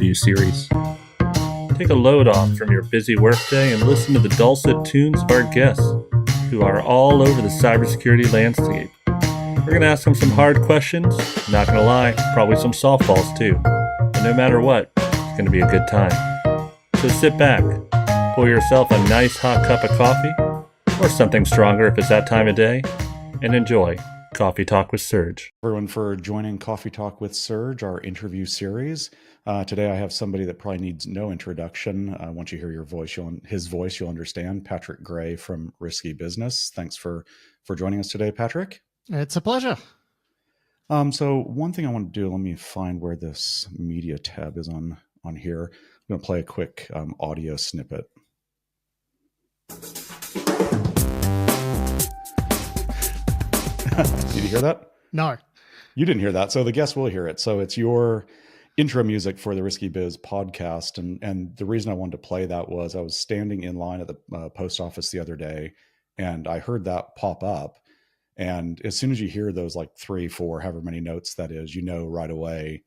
interview series. Take a load off from your busy workday and listen to the dulcet tunes of our guests, who are all over the cybersecurity landscape. We're going to ask them some hard questions, not going to lie, probably some softballs too. But no matter what, it's going to be a good time. So sit back, pour yourself a nice hot cup of coffee, or something stronger if it's that time of day, and enjoy Coffee Talk with Serge. Everyone for joining Coffee Talk with Serge, our interview series. Today I have somebody that probably needs no introduction. Once you hear his voice, you'll understand. Patrick Gray from Risky Business. Thanks for joining us today, Patrick. It's a pleasure. So one thing I want to do, let me find where this media tab is on here. I'm going to play a quick audio snippet. Did you hear that? No. You didn't hear that. So the guests will hear it. So it's your intro music for the Risky Biz podcast. And the reason I wanted to play that was I was standing in line at the post office the other day and I heard that pop up. And as soon as you hear those like 3, 4, however many notes that is, you know right away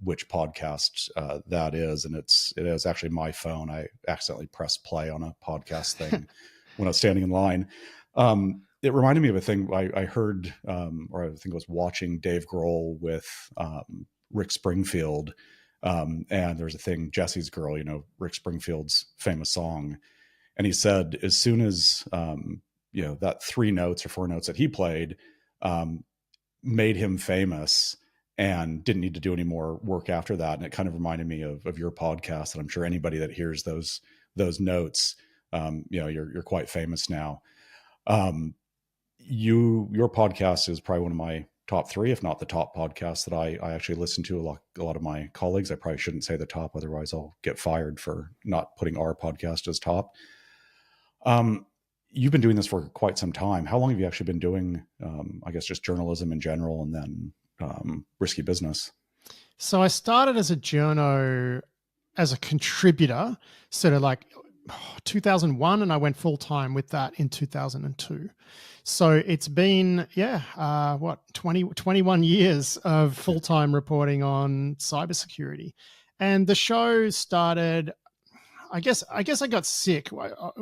which podcast that is. And it is actually my phone. I accidentally pressed play on a podcast thing when I was standing in line. It reminded me of a thing I heard, or I think I was watching Dave Grohl with Rick Springfield. And there's a thing, Jesse's Girl, Rick Springfield's famous song. And he said, as soon as, that 3 notes or 4 notes that he played made him famous and didn't need to do any more work after that. And it kind of reminded me of your podcast. And I'm sure anybody that hears those notes, you're quite famous now. Your podcast is probably one of my top 3, if not the top podcast that I actually listen to. A lot of my colleagues, I probably shouldn't say the top, otherwise I'll get fired for not putting our podcast as top. You've been doing this for quite some time. How long have you actually been doing, I guess, just journalism in general and then Risky Business? So I started as a journo, as a contributor, sort of like 2001, and I went full time with that in 2002. So it's been, 21 years of full time reporting on cybersecurity. And the show started, I guess I got sick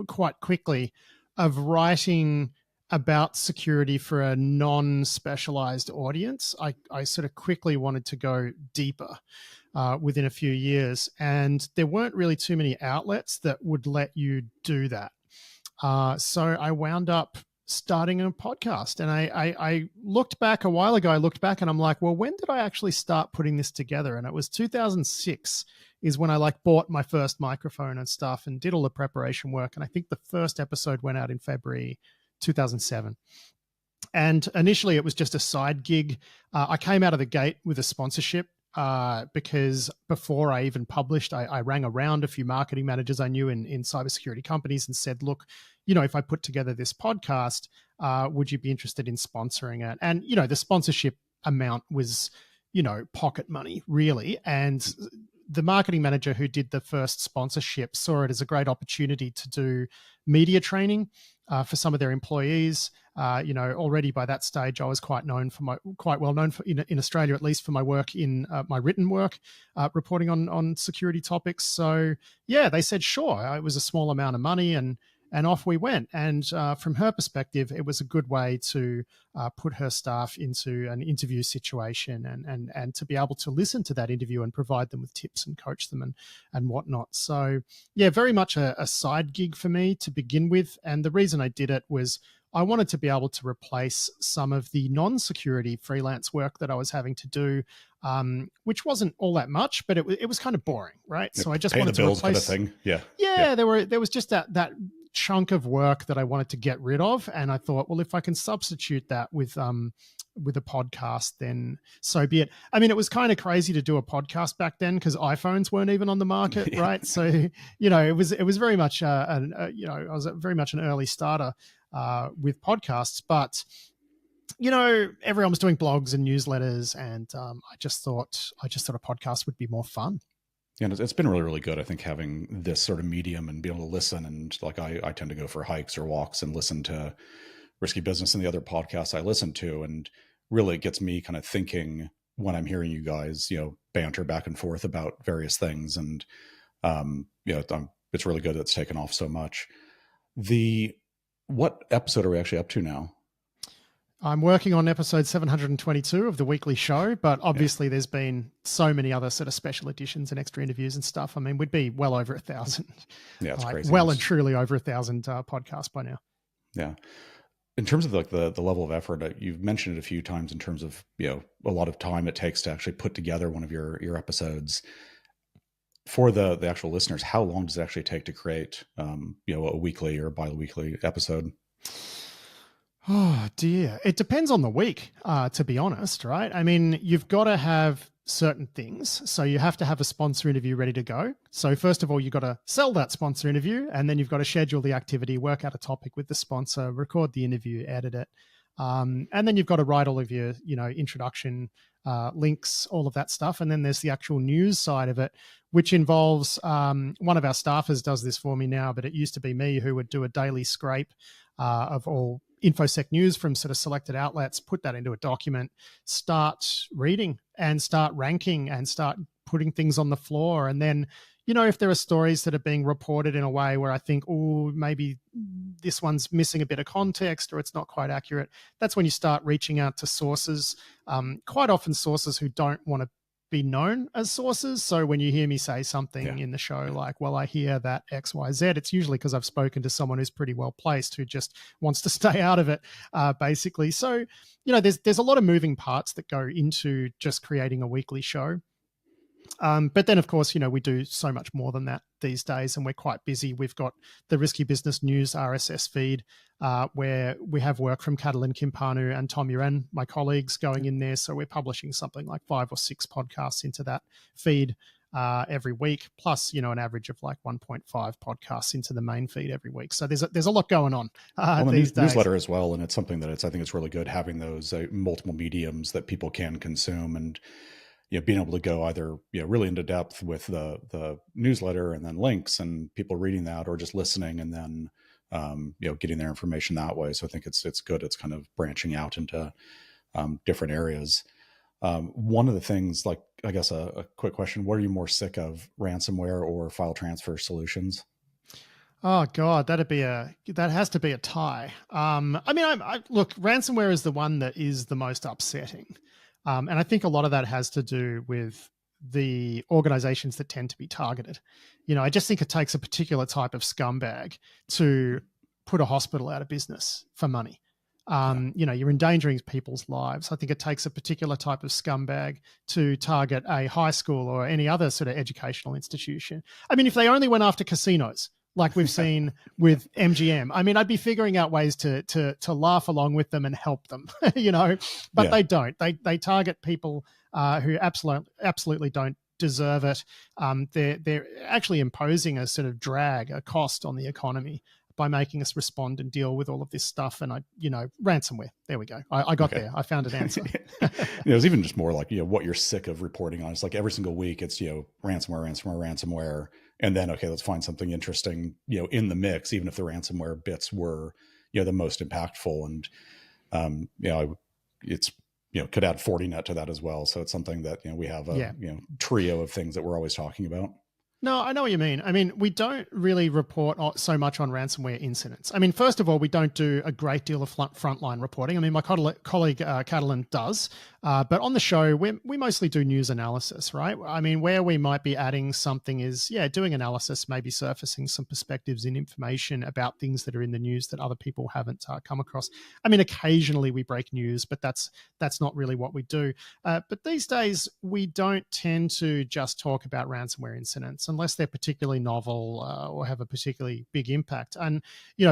quite quickly of writing about security for a non-specialized audience. I sort of quickly wanted to go deeper within a few years, and there weren't really too many outlets that would let you do that. So I wound up starting a podcast, and I looked back a while ago. I looked back and I'm like, well, when did I actually start putting this together? And it was 2006 is when I bought my first microphone and stuff and did all the preparation work. And I think the first episode went out in February 2007. And initially it was just a side gig. I came out of the gate with a sponsorship because before I even published, I rang around a few marketing managers I knew in cybersecurity companies and said, look, if I put together this podcast, would you be interested in sponsoring it? And, the sponsorship amount was, pocket money really. And the marketing manager who did the first sponsorship saw it as a great opportunity to do media training for some of their employees. Already by that stage, I was quite well known for in Australia, at least, for my work in my written work, reporting on security topics. So yeah, they said, sure. It was a small amount of money and off we went. And from her perspective, it was a good way to put her staff into an interview situation and to be able to listen to that interview and provide them with tips and coach them and whatnot. So yeah, very much a side gig for me to begin with. And the reason I did it was I wanted to be able to replace some of the non-security freelance work that I was having to do, which wasn't all that much, but it was kind of boring, right? So I just wanted to replace kind of thing. Yeah. There was just that chunk of work that I wanted to get rid of. And I thought, well, if I can substitute that with a podcast, then so be it. I mean, it was kind of crazy to do a podcast back then because iPhones weren't even on the market, right? So, it was very much, I was very much an early starter with podcasts, but everyone was doing blogs and newsletters, and I just thought a podcast would be more fun. Yeah, it's been really, really good, I think, having this sort of medium and being able to listen. And I tend to go for hikes or walks and listen to Risky Business and the other podcasts I listen to. And really it gets me kind of thinking when I'm hearing you guys, banter back and forth about various things. And, it's really good that it's taken off so much. What episode are we actually up to now? I'm working on episode 722 of the weekly show, but obviously there's been so many other sort of special editions and extra interviews and stuff. I mean, we'd be well over 1,000. Yeah, it's crazy. Well and truly over 1,000 podcasts by now. Yeah. In terms of like the level of effort, you've mentioned it a few times in terms of, a lot of time it takes to actually put together one of your episodes. For the actual listeners, how long does it actually take to create, a weekly or bi-weekly episode? Oh dear. It depends on the week, to be honest, right? I mean, you've got to have certain things. So you have to have a sponsor interview ready to go. So first of all, you've got to sell that sponsor interview, and then you've got to schedule the activity, work out a topic with the sponsor, record the interview, edit it. And then you've got to write all of your, introduction, links, all of that stuff. And then there's the actual news side of it, which involves one of our staffers does this for me now, but it used to be me who would do a daily scrape of all InfoSec news from sort of selected outlets, put that into a document, start reading and start ranking and start putting things on the floor. And then, if there are stories that are being reported in a way where I think, oh, maybe this one's missing a bit of context or it's not quite accurate, that's when you start reaching out to sources, quite often sources who don't want to be known as sources. So when you hear me say something in the show like, well, I hear that XYZ, it's usually because I've spoken to someone who's pretty well placed who just wants to stay out of it, basically. So, there's a lot of moving parts that go into just creating a weekly show. But then, of course, we do so much more than that these days, and we're quite busy. We've got the Risky Business News RSS feed, where we have work from Catalin Kimpanu and Tom Uren, my colleagues, going in there. So we're publishing something like 5 or 6 podcasts into that feed every week, plus, an average of like 1.5 podcasts into the main feed every week. So there's a lot going on these days. Newsletter as well, and it's something that I think it's really good having those multiple mediums that people can consume, and being able to go either really into depth with the newsletter and then links and people reading that, or just listening and then getting their information that way. So I think it's good. It's kind of branching out into different areas. One of the things, like, I guess a quick question: what are you more sick of, ransomware or file transfer solutions? Oh God, that has to be a tie. I mean, look, ransomware is the one that is the most upsetting. And I think a lot of that has to do with the organizations that tend to be targeted. I just think it takes a particular type of scumbag to put a hospital out of business for money. You're endangering people's lives. I think it takes a particular type of scumbag to target a high school or any other sort of educational institution. I mean, if they only went after casinos, like we've seen with MGM, I mean, I'd be figuring out ways to laugh along with them and help them, but they don't. They target people who absolutely don't deserve it. They're actually imposing a sort of drag, a cost on the economy by making us respond and deal with all of this stuff. And ransomware. There we go. I got there. I found an answer. It's even just more like, what you're sick of reporting on. It's like every single week it's, ransomware. And then, okay, let's find something interesting, in the mix, even if the ransomware bits were, the most impactful. And, it's, could add Fortinet to that as well. So it's something that, we have a, trio of things that we're always talking about. No, I know what you mean. I mean, we don't really report so much on ransomware incidents. I mean, first of all, we don't do a great deal of frontline reporting. I mean, my colleague Catalin does, but on the show, we mostly do news analysis, right? I mean, where we might be adding something is, doing analysis, maybe surfacing some perspectives and information about things that are in the news that other people haven't come across. I mean, occasionally we break news, but that's not really what we do. But these days, we don't tend to just talk about ransomware incidents unless they're particularly novel or have a particularly big impact. And,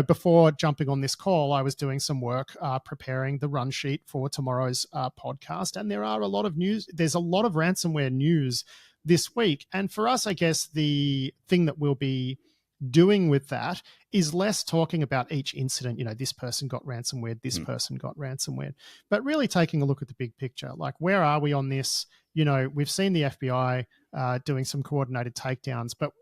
before jumping on this call, I was doing some work preparing the run sheet for tomorrow's podcast. And there are a lot of news. There's a lot of ransomware news this week. And for us, I guess the thing that we'll be doing with that is less talking about each incident, this person got ransomware, this person got ransomware, but really taking a look at the big picture. Like, where are we on this? We've seen the FBI doing some coordinated takedowns, but,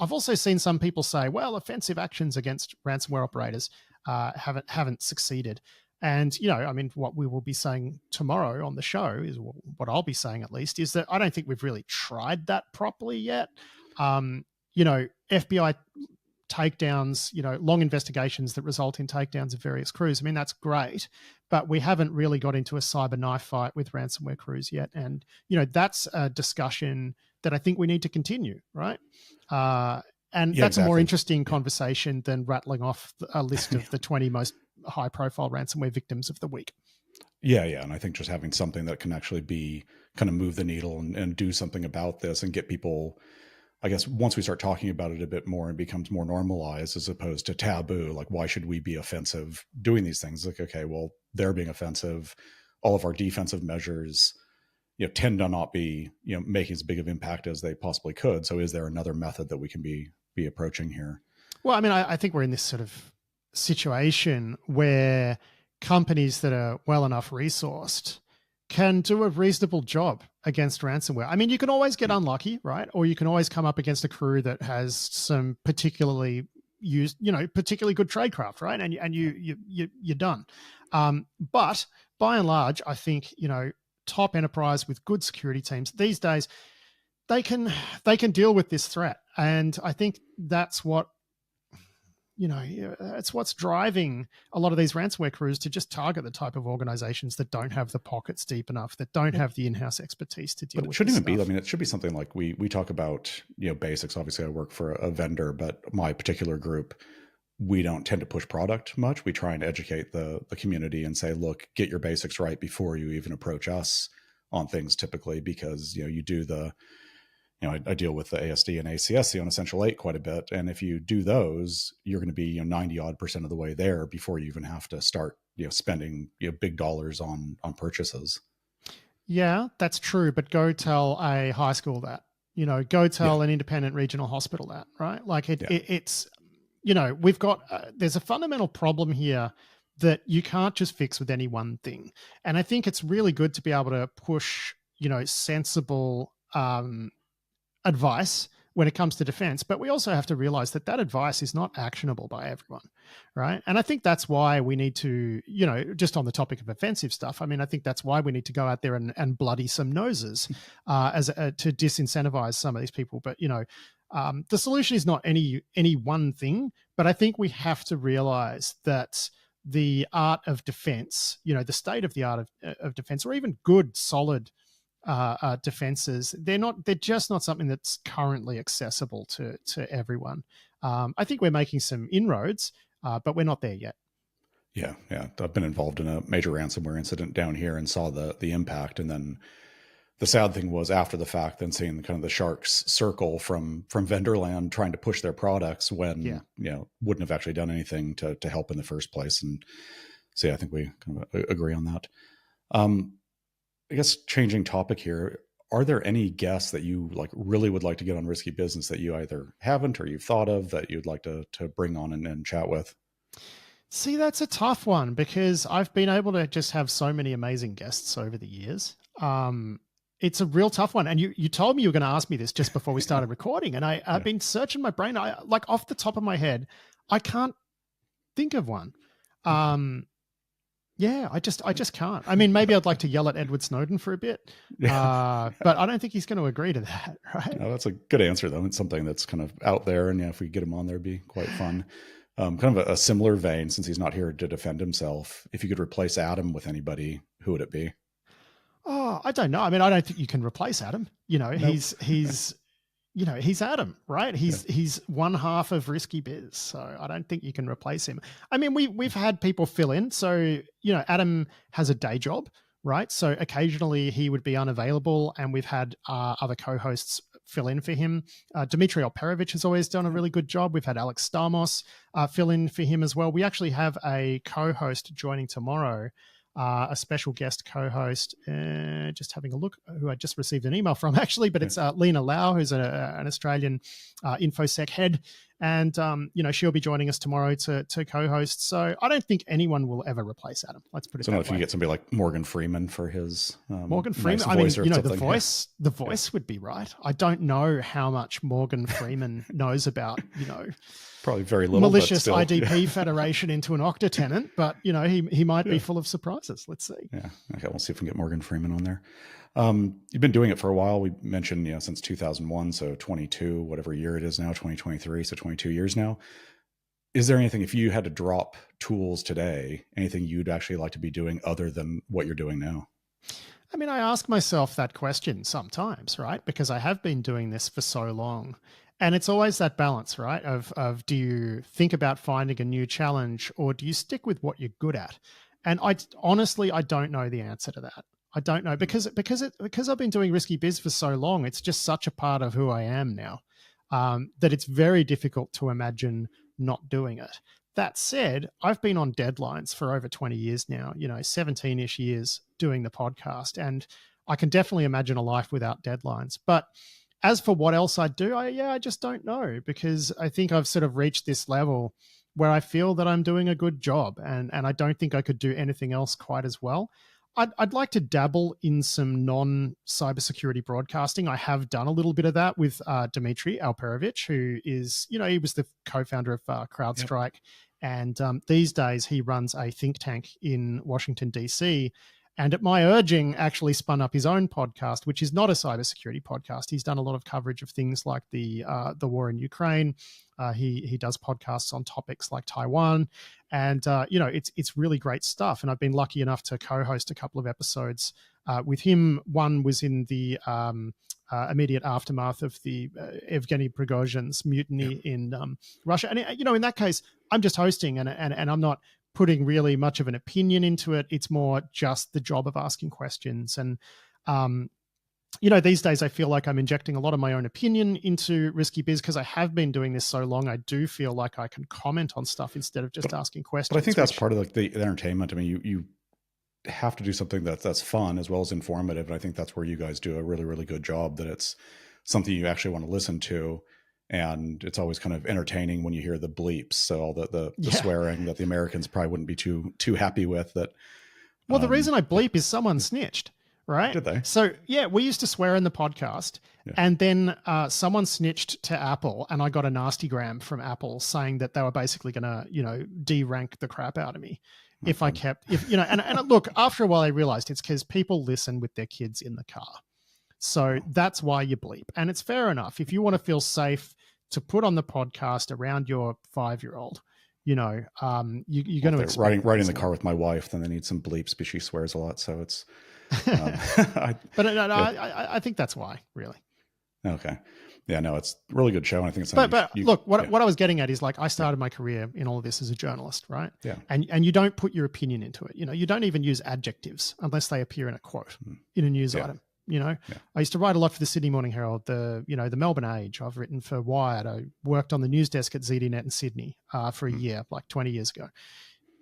I've also seen some people say, well, offensive actions against ransomware operators haven't succeeded. And, I mean, what we will be saying tomorrow on the show is what I'll be saying at least is that I don't think we've really tried that properly yet. FBI takedowns, long investigations that result in takedowns of various crews. I mean, that's great, but we haven't really got into a cyber knife fight with ransomware crews yet. And, that's a discussion that I think we need to continue, right? And that's a more interesting conversation than rattling off a list of the 20 most high-profile ransomware victims of the week. Yeah. And I think just having something that can actually be kind of move the needle and do something about this and get people, I guess, once we start talking about it a bit more and becomes more normalized as opposed to taboo, like why should we be offensive doing these things? Like, okay, well, they're being offensive. All of our defensive measures, tend to not be, making as big of impact as they possibly could. So is there another method that we can be approaching here? Well, I mean, I think we're in this sort of situation where companies that are well enough resourced can do a reasonable job against ransomware. I mean, you can always get unlucky, right? Or you can always come up against a crew that has some particularly particularly good tradecraft, right? And you're done. But by and large, I think, top enterprise with good security teams these days, they can deal with this threat. And I think that's what, it's what's driving a lot of these ransomware crews to just target the type of organizations that don't have the pockets deep enough, that don't have the in-house expertise to deal with it. But it shouldn't even be, I mean, it should be something like we talk about, basics. Obviously I work for a vendor, but my particular group, we don't tend to push product much. We try and educate the community and say, look, get your basics right before you even approach us on things typically, because, you do the, I deal with the ASD and ACSC on Essential 8 quite a bit. And if you do those, you're going to be 90% of the way there before you even have to start spending big dollars on purchases. Yeah, that's true. But go tell a high school that, go tell an independent regional hospital that, right? Like it's, we've got, there's a fundamental problem here that you can't just fix with any one thing. And I think it's really good to be able to push, sensible, advice when it comes to defense, but we also have to realize that advice is not actionable by everyone, right? And I think that's why we need to, just on the topic of offensive stuff, I mean, I think that's why we need to go out there and bloody some noses to disincentivize some of these people. But, the solution is not any one thing, but I think we have to realize that the art of defense, the state of the art of defense, or even good, solid defenses, they're just not something that's currently accessible to everyone. I think we're making some inroads, but we're not there yet. Yeah. I've been involved in a major ransomware incident down here and saw the impact. And then the sad thing was after the fact, then seeing kind of the sharks circle from vendor land trying to push their products when, wouldn't have actually done anything to help in the first place. And so, I think we kind of agree on that. I guess changing topic here, are there any guests that you really would like to get on Risky Business that you either haven't or you've thought of that you'd like to bring on and chat with? See, that's a tough one because I've been able to just have so many amazing guests over the years. It's a real tough one. And you told me you were going to ask me this just before we started recording. And I've been searching my brain. Off the top of my head, I can't think of one. Yeah, I just can't. I mean, maybe I'd like to yell at Edward Snowden for a bit, but I don't think he's going to agree to that, right? No, that's a good answer, though. It's something that's kind of out there, and if we get him on there, it'd be quite fun. Kind of a similar vein, since he's not here to defend himself. If you could replace Adam with anybody, who would it be? Oh, I don't know. I mean, I don't think you can replace Adam. Nope. He's Adam, right? He's one half of Risky Biz, so I don't think you can replace him. I mean, we've had people fill in. So, Adam has a day job, right? So occasionally he would be unavailable, and we've had other co-hosts fill in for him. Dmitry Alperovich has always done a really good job. We've had Alex Stamos fill in for him as well. We actually have a co-host joining tomorrow, a special guest co-host, just having a look, who I just received an email from actually, but it's Lena Lau, who's an Australian InfoSec head. And, she'll be joining us tomorrow to co-host. So I don't think anyone will ever replace Adam. Let's put it So that if way. you get somebody like Morgan Freeman for his Morgan Freeman. nice voice or the something. voice would be right. I don't know how much Morgan Freeman knows about, probably very little, malicious but still, IDP federation into an Okta tenant, but he might be full of surprises. Let's see. Yeah. Okay. We'll see if we can get Morgan Freeman on there. You've been doing it for a while. We mentioned, since 2001. So 22, whatever year it is now, 2023. So 22 years now. Is there anything, if you had to drop tools today, anything you'd actually like to be doing other than what you're doing now? I mean, I ask myself that question sometimes, right? Because I have been doing this for so long. And it's always that balance, right? Of do you think about finding a new challenge, or do you stick with what you're good at? And honestly, I don't know the answer to that. I don't know because I've been doing Risky Biz for so long. It's just such a part of who I am now, that it's very difficult to imagine not doing it. That said, I've been on deadlines for over 20 years now, 17-ish years doing the podcast, and I can definitely imagine a life without deadlines. But as for what else I do, I just don't know, because I think I've sort of reached this level where I feel that I'm doing a good job, and I don't think I could do anything else quite as well. I'd like to dabble in some non-cybersecurity broadcasting. I have done a little bit of that with Dmitry Alperovich, who is, he was the co-founder of CrowdStrike. Yep. And these days he runs a think tank in Washington, D.C., and at my urging actually spun up his own podcast, which is not a cybersecurity podcast. He's done a lot of coverage of things like the war in Ukraine. He does podcasts on topics like Taiwan, and it's really great stuff. And I've been lucky enough to co-host a couple of episodes with him. One was in the immediate aftermath of the Evgeny Prigozhin's mutiny in Russia, and in that case, I'm just hosting, and I'm not putting really much of an opinion into it. It's more just the job of asking questions. And, these days I feel like I'm injecting a lot of my own opinion into Risky Biz because I have been doing this so long. I do feel like I can comment on stuff instead of just asking questions. But I think that's part of like the entertainment. I mean, you have to do something that's fun as well as informative. And I think that's where you guys do a really, really good job, that it's something you actually want to listen to. And it's always kind of entertaining when you hear the bleeps. So all the swearing that the Americans probably wouldn't be too happy with. That. Well, the reason I bleep is someone snitched, right? Did they? So yeah, we used to swear in the podcast, and then someone snitched to Apple, and I got a nastygram from Apple saying that they were basically going to, de-rank the crap out of me if I kept, and look, after a while I realized it's because people listen with their kids in the car. So that's why you bleep. And it's fair enough. If you want to feel safe to put on the podcast around your 5-year-old, you're going to expect riding in the car with my wife, then they need some bleeps because she swears a lot. So it's, I think that's why, really. Okay. Yeah, no, it's a really good show. And I think it's, look, what I was getting at is, like, I started my career in all of this as a journalist, right? Yeah. And you don't put your opinion into it. You don't even use adjectives unless they appear in a quote in a news item. I used to write a lot for the Sydney Morning Herald, the Melbourne Age. I've written for Wired. I worked on the news desk at ZDNet in Sydney for a year, like 20 years ago.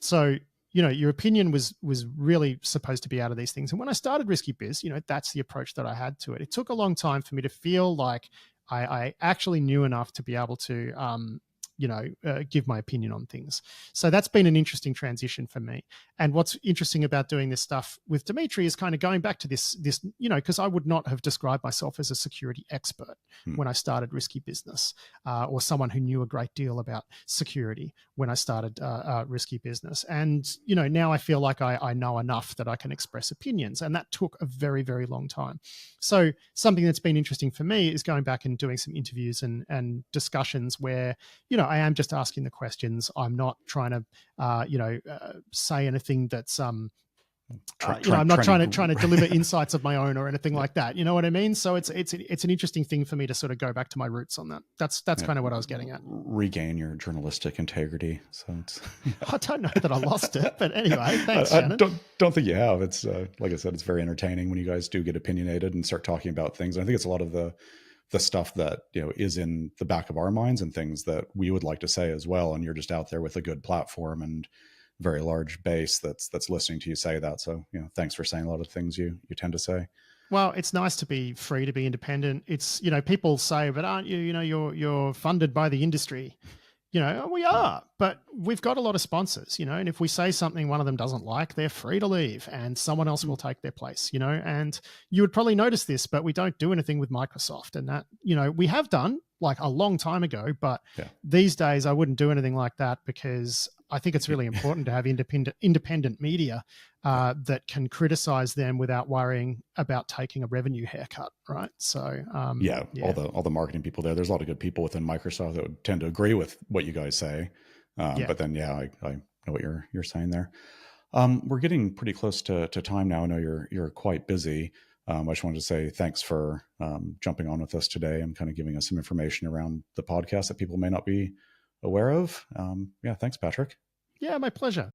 So, your opinion was really supposed to be out of these things. And when I started Risky Biz, that's the approach that I had to it. It took a long time for me to feel like I actually knew enough to be able to, give my opinion on things. So that's been an interesting transition for me. And what's interesting about doing this stuff with Dmitry is kind of going back to this, because I would not have described myself as a security expert when I started Risky Business, or someone who knew a great deal about security when I started Risky Business. And, now I feel like I know enough that I can express opinions. And that took a very, very long time. So something that's been interesting for me is going back and doing some interviews and discussions where, I am just asking the questions. I'm not trying to, say anything that's, I'm not trying to deliver insights of my own or anything like that. You know what I mean? So it's an interesting thing for me to sort of go back to my roots on that. That's kind of what I was getting at. Regain your journalistic integrity. So it's, I don't know that I lost it, but anyway, thanks, Shannon. I don't think you have. It's like I said, it's very entertaining when you guys do get opinionated and start talking about things. I think it's a lot of the stuff that, is in the back of our minds and things that we would like to say as well. And you're just out there with a good platform and very large base that's listening to you say that. So, thanks for saying a lot of things you tend to say. Well, it's nice to be free, to be independent. It's, people say, but aren't you, you're funded by the industry. We are, but we've got a lot of sponsors, and if we say something one of them doesn't like, they're free to leave and someone else will take their place, and you would probably notice this, but we don't do anything with Microsoft, and that, we have done like a long time ago, but these days I wouldn't do anything like that because I think it's really important to have independent media that can criticize them without worrying about taking a revenue haircut, right? So all the marketing people there's a lot of good people within Microsoft that would tend to agree with what you guys say, but then I know what you're saying there. We're getting pretty close to time now. I know you're quite busy. I just wanted to say thanks for jumping on with us today and kind of giving us some information around the podcast that people may not be aware of. Thanks, Patrick. Yeah, my pleasure.